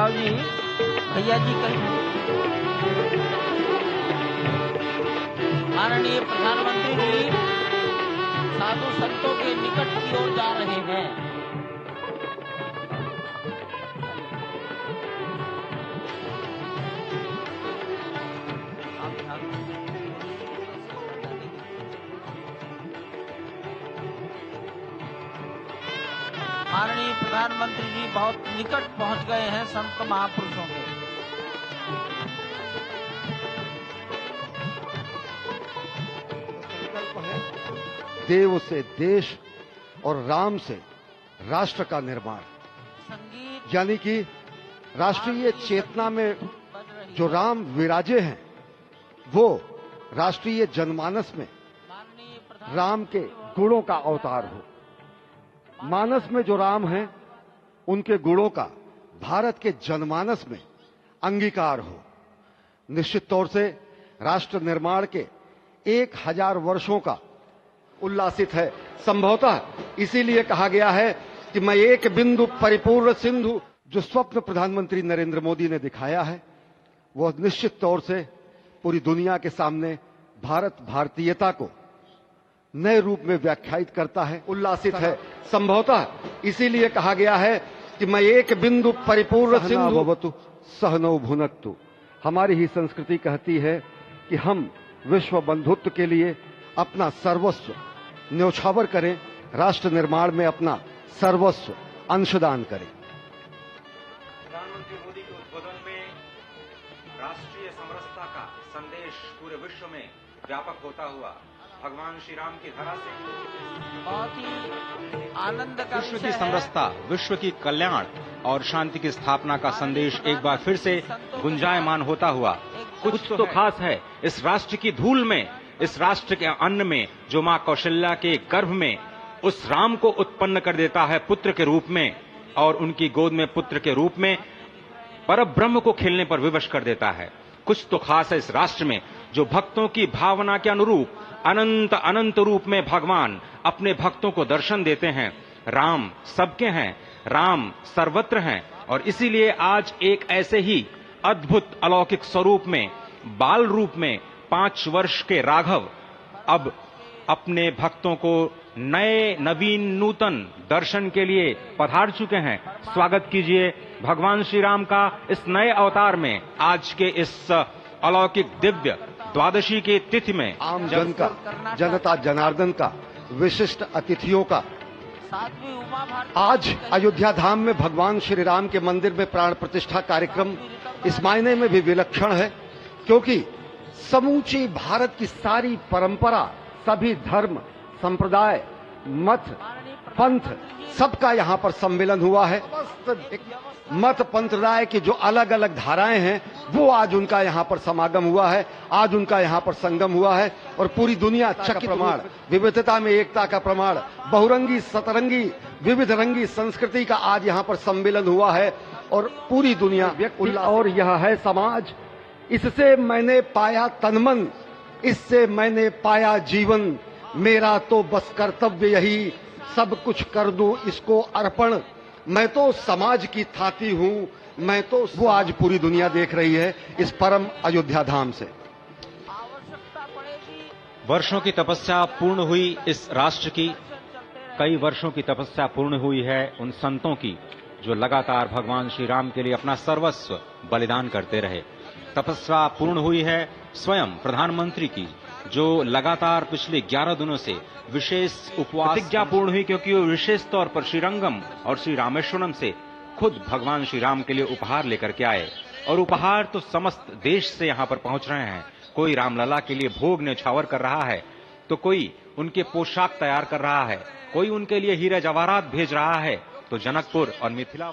राव जी, भैया जी कहीं माननीय प्रधानमंत्री जी साधु संतों के निकट की ओर जा रहे हैं। माननीय प्रधानमंत्री जी बहुत निकट पहुंच गए हैं संत महापुरुषों के। देव से देश और राम से राष्ट्र का निर्माण, यानी कि राष्ट्रीय चेतना में जो राम विराजे हैं वो राष्ट्रीय जनमानस में राम के गुणों का अवतार हो। मानस में जो राम हैं उनके गुणों का भारत के जनमानस में अंगीकार हो। निश्चित तौर से राष्ट्र निर्माण के 1000 वर्षों का उल्लासित है। संभवतः इसीलिए कहा गया है कि मैं एक बिंदु परिपूर्ण सिंधु। जो स्वप्न प्रधानमंत्री नरेंद्र मोदी ने दिखाया है वह निश्चित तौर से पूरी दुनिया के सामने भारत भारतीयता को नए रूप में व्याख्यायित करता है, उल्लासित है। संभवतः इसीलिए कहा गया है कि मैं एक बिंदु परिपूर्ण सिंधु भवतु सहनौ भुनक्तु। हमारी ही संस्कृति कहती है कि हम विश्व बंधुत्व के लिए अपना सर्वस्व न्यौछावर करें, राष्ट्र निर्माण में अपना सर्वस्व अंशदान करें। प्रधानमंत्री मोदी के उद्बोधन में राष्ट्रीय समरसता का संदेश पूरे विश्व में व्यापक होता हुआ भगवान श्री राम की धरा से बहुत ही आनंद का विश्व की समरसता, विश्व की कल्याण और शांति की स्थापना का संदेश एक बार फिर से गुंजायमान होता हुआ कुछ तो खास है इस राष्ट्र की धूल में, इस राष्ट्र के अन्न में जो मां कौशल्या के गर्भ में उस राम को उत्पन्न कर देता है पुत्र के रूप में, और उनकी गोद में पुत्र के रूप में परब्रह्म को खेलने पर विवश कर देता है। कुछ तो खास है इस राष्ट्र में जो भक्तों की भावना के अनुरूप अनंत अनंत रूप में भगवान अपने भक्तों को दर्शन देते हैं। राम सबके हैं, राम सर्वत्र हैं, और इसीलिए आज एक ऐसे ही अद्भुत अलौकिक स्वरूप में, बाल रूप में 5 वर्ष के राघव अब अपने भक्तों को नए नवीन नूतन दर्शन के लिए पधार चुके हैं। स्वागत कीजिए भगवान श्री राम का इस नए अवतार में। आज के इस अलौकिक दिव्य द्वादशी की तिथि में आम जन का, जनता जनार्दन का, विशिष्ट अतिथियों का आज अयोध्या धाम में भगवान श्री राम के मंदिर में प्राण प्रतिष्ठा कार्यक्रम इस मायने में भी विलक्षण है क्योंकि समूची भारत की सारी परंपरा, सभी धर्म, संप्रदाय, मत, पंथ, सबका यहाँ पर सम्मेलन हुआ है। मत पंथराय की जो अलग अलग धाराएं हैं वो आज उनका यहाँ पर समागम हुआ है, आज उनका यहाँ पर संगम हुआ है, और पूरी दुनिया चकित प्रमाण, विविधता में एकता का प्रमाण, बहुरंगी सतरंगी विविध रंगी संस्कृति का आज यहाँ पर सम्मेलन हुआ है, और पूरी दुनिया और यह है समाज। इससे मैंने पाया तनमन, इससे मैंने पाया जीवन, मेरा तो बस कर्तव्य यही, सब कुछ कर दूं इसको अर्पण। मैं तो समाज की थाती हूं, मैं तो वो आज पूरी दुनिया देख रही है इस परम अयोध्या धाम से। वर्षों की तपस्या पूर्ण हुई इस राष्ट्र की, कई वर्षों की तपस्या पूर्ण हुई है उन संतों की जो लगातार भगवान श्री राम के लिए अपना सर्वस्व बलिदान करते रहे। तपस्या पूर्ण हुई है स्वयं प्रधानमंत्री की जो लगातार पिछले 11 दिनों से विशेष उपवास प्रतिज्ञा पूर्ण हुई, क्योंकि वो विशेष तौर पर श्रीरंगम और श्री रामेश्वरम से खुद भगवान श्री राम के लिए उपहार लेकर के आए, और उपहार तो समस्त देश से यहाँ पर पहुंच रहे हैं। कोई रामलला के लिए भोग न्यौछावर कर रहा है, तो कोई उनके पोशाक तैयार कर रहा है, कोई उनके लिए हीरे जवाहरात भेज रहा है, तो जनकपुर और मिथिला